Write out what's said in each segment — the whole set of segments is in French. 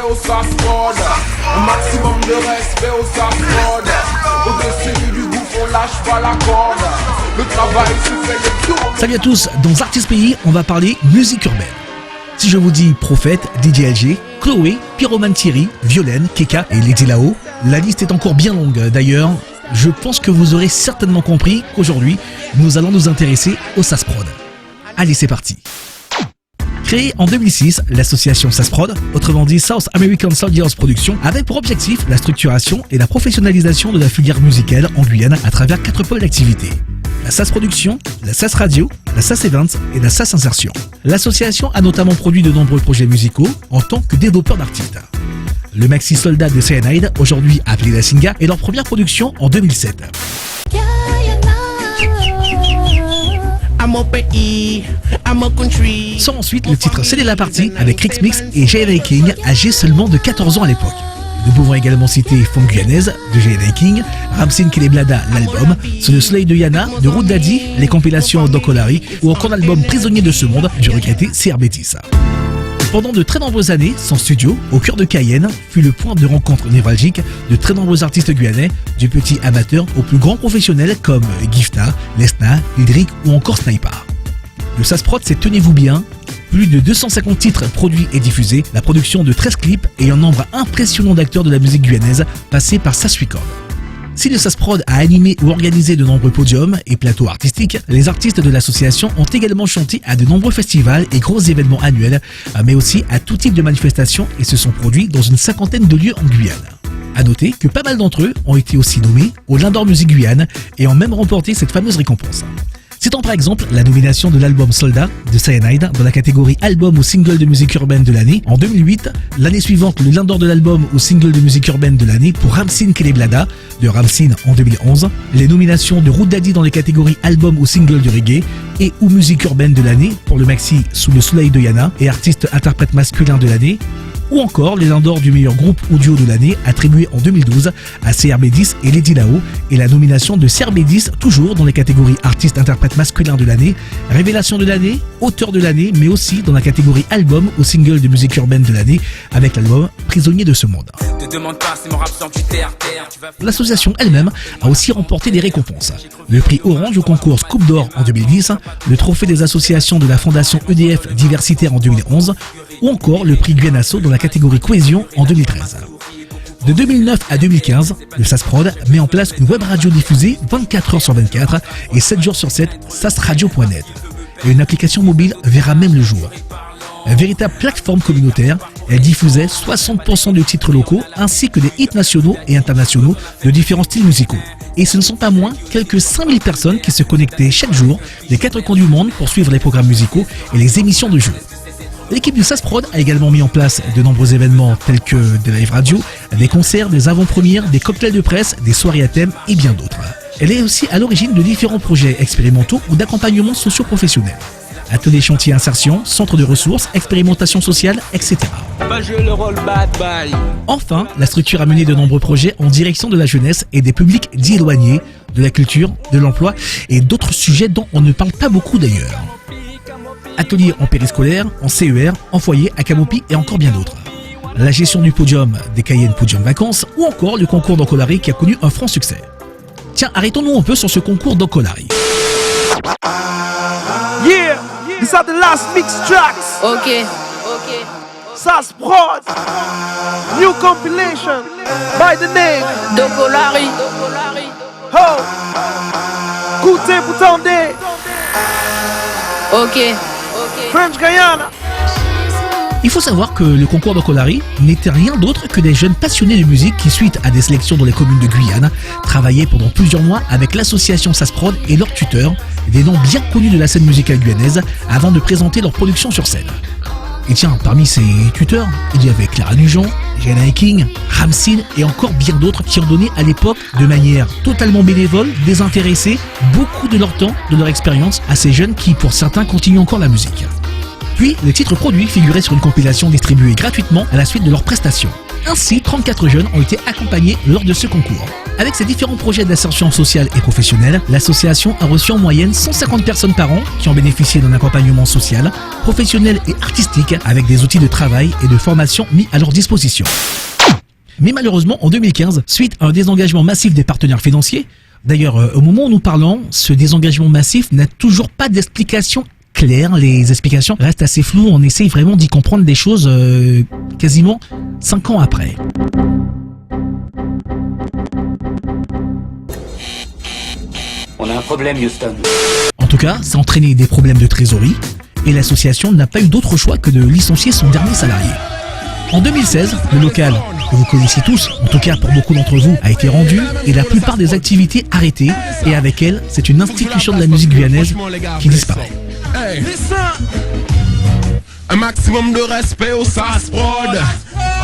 respect au Sasprod. Un maximum de respect au Sasprod. Au-dessus du gouffre, on lâche pas la corde. Le travail se fait le tour. Salut à tous, dans Artistes Pays, on va parler musique urbaine. Si je vous dis Prophète, DJ LG, Chloé, Pyroman Thierry, Violaine, Keka et Lady Lao, la liste est encore bien longue. D'ailleurs, je pense que vous aurez certainement compris qu'aujourd'hui, nous allons nous intéresser au Sasprod. Allez, c'est parti. Créée en 2006, l'association Sasprod, autrement dit South American Soldiers Production, avait pour objectif la structuration et la professionnalisation de la filière musicale en Guyane à travers 4 pôles d'activité. La SAS Production, la SAS Radio, la SAS Events et la SAS Insertion. L'association a notamment produit de nombreux projets musicaux en tant que développeur d'artistes. Le maxi Soldat de Cyanide, aujourd'hui appelé La Singa, est leur première production en 2007. Sort ensuite le titre C'est la partie avec Rix Mix et J.N.A. King, âgé seulement de 14 ans à l'époque. Nous pouvons également citer Funk Guyanaise de J.N.A. King, Ramsin Keleblada, l'album, Sous le soleil de Yana, de Route Daddy, les compilations d'Okolari ou encore l'album Prisonnier de ce monde du regretté CRB10. Pendant de très nombreuses années, son studio, au cœur de Cayenne, fut le point de rencontre névralgique de très nombreux artistes guyanais, du petit amateur aux plus grands professionnels comme Gifta, Lesna, Hydric ou encore Sniper. Le Sasprod, c'est, tenez-vous bien, plus de 250 titres produits et diffusés, la production de 13 clips et un nombre impressionnant d'acteurs de la musique guyanaise passés par SAS Records. Si le Sasprod a animé ou organisé de nombreux podiums et plateaux artistiques, les artistes de l'association ont également chanté à de nombreux festivals et gros événements annuels, mais aussi à tout type de manifestations et se sont produits dans une 50aine de lieux en Guyane. A noter que pas mal d'entre eux ont été aussi nommés au Lion d'Or Musique Guyane et ont même remporté cette fameuse récompense. Citant par exemple la nomination de l'album Soldat de Cyanide dans la catégorie album ou single de musique urbaine de l'année en 2008, l'année suivante le Lion d'Or de l'album ou single de musique urbaine de l'année pour Ramsin Keleblada de Ramsin en 2011, les nominations de Route Daddy dans les catégories album ou single de reggae et ou musique urbaine de l'année pour le maxi Sous le soleil de Yana et artiste interprète masculin de l'année, ou encore les Lion d'Or du meilleur groupe ou duo de l'année attribué en 2012 à CRB10 et Lady Lao et la nomination de CRB10 toujours dans les catégories artiste interprète masculin de l'année, révélation de l'année, auteur de l'année, mais aussi dans la catégorie album ou single de musique urbaine de l'année avec l'album Prisonnier de ce monde. L'association elle-même a aussi remporté des récompenses. Le prix Orange au concours Coupe d'Or en 2010, le trophée des associations de la Fondation EDF Diversitaire en 2011 ou encore le prix Guyanasso dans la catégorie Cohésion en 2013. De 2009 à 2015, le Sasprod met en place une web radio diffusée 24 h sur 24 et 7 jours sur 7, sasradio.net. Et une application mobile verra même le jour. Une véritable plateforme communautaire, elle diffusait 60% de titres locaux ainsi que des hits nationaux et internationaux de différents styles musicaux. Et ce ne sont pas moins quelques 5000 personnes qui se connectaient chaque jour des 4 coins du monde pour suivre les programmes musicaux et les émissions de jeux. L'équipe du Sasprod a également mis en place de nombreux événements tels que des live radio, des concerts, des avant-premières, des cocktails de presse, des soirées à thème et bien d'autres. Elle est aussi à l'origine de différents projets expérimentaux ou d'accompagnement socio-professionnel. Ateliers chantier insertion, centre de ressources, expérimentation sociale, etc. Enfin, la structure a mené de nombreux projets en direction de la jeunesse et des publics dits éloignés, de la culture, de l'emploi et d'autres sujets dont on ne parle pas beaucoup d'ailleurs. Ateliers en périscolaire, en CER, en foyer, à Camopi et encore bien d'autres. La gestion du podium des Cayenne Podium Vacances ou encore le concours d'Okolari qui a connu un franc succès. Tiens, arrêtons-nous un peu sur ce concours d'Okolari. Yeah, these are the last mix tracks. Okay. Sasprod, new compilation by the name D'Okolari. Ho, Koute Boutande, Ok. French Guyana. Il faut savoir que le concours d'Okolari n'était rien d'autre que des jeunes passionnés de musique qui, suite à des sélections dans les communes de Guyane, travaillaient pendant plusieurs mois avec l'association Sasprod et leurs tuteurs, des noms bien connus de la scène musicale guyanaise, avant de présenter leur production sur scène. Et tiens, parmi ces tuteurs, il y avait Clara Nugent, J.N.A. King, Ramsin et encore bien d'autres qui ont donné à l'époque, de manière totalement bénévole, désintéressée, beaucoup de leur temps, de leur expérience à ces jeunes qui, pour certains, continuent encore la musique. Puis, les titres produits figuraient sur une compilation distribuée gratuitement à la suite de leurs prestations. Ainsi, 34 jeunes ont été accompagnés lors de ce concours. Avec ses différents projets d'insertion sociale et professionnelle, l'association a reçu en moyenne 150 personnes par an qui ont bénéficié d'un accompagnement social, professionnel et artistique avec des outils de travail et de formation mis à leur disposition. Mais malheureusement, en 2015, suite à un désengagement massif des partenaires financiers, d'ailleurs, au moment où nous parlons, ce désengagement massif n'a toujours pas d'explication claire. Les explications restent assez floues. On essaye vraiment d'y comprendre des choses quasiment 5 ans après. On a un problème, Houston. En tout cas, ça a entraîné des problèmes de trésorerie et l'association n'a pas eu d'autre choix que de licencier son dernier salarié. En 2016, le local, que vous connaissez tous, en tout cas pour beaucoup d'entre vous, a été rendu et la plupart des activités arrêtées. Et avec elle, c'est une institution de la musique guyanaise qui disparaît. Hey. Un maximum de respect au SAS Prod.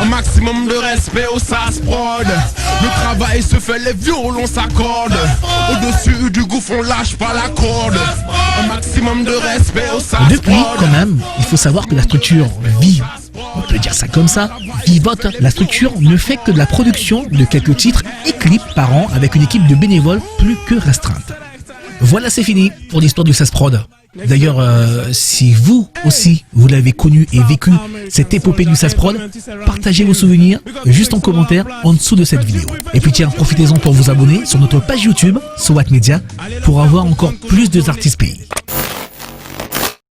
Un maximum de respect au SAS Prod. Le travail se fait, les violons s'accordent. Au-dessus du gouffre, on lâche pas la corde. Un maximum de respect au SAS Prod. Depuis, quand même, il faut savoir que la structure vit, on peut dire ça comme ça, vivote. La structure ne fait que de la production de quelques titres et clips par an avec une équipe de bénévoles plus que restreinte. Voilà, c'est fini pour l'histoire du SAS Prod. D'ailleurs, si vous aussi, vous l'avez connu et vécu, cette épopée du SAS Prod, partagez vos souvenirs juste en commentaire en dessous de cette vidéo. Et puis tiens, profitez-en pour vous abonner sur notre page YouTube, SOAT Media, pour avoir encore plus d'artistes pays.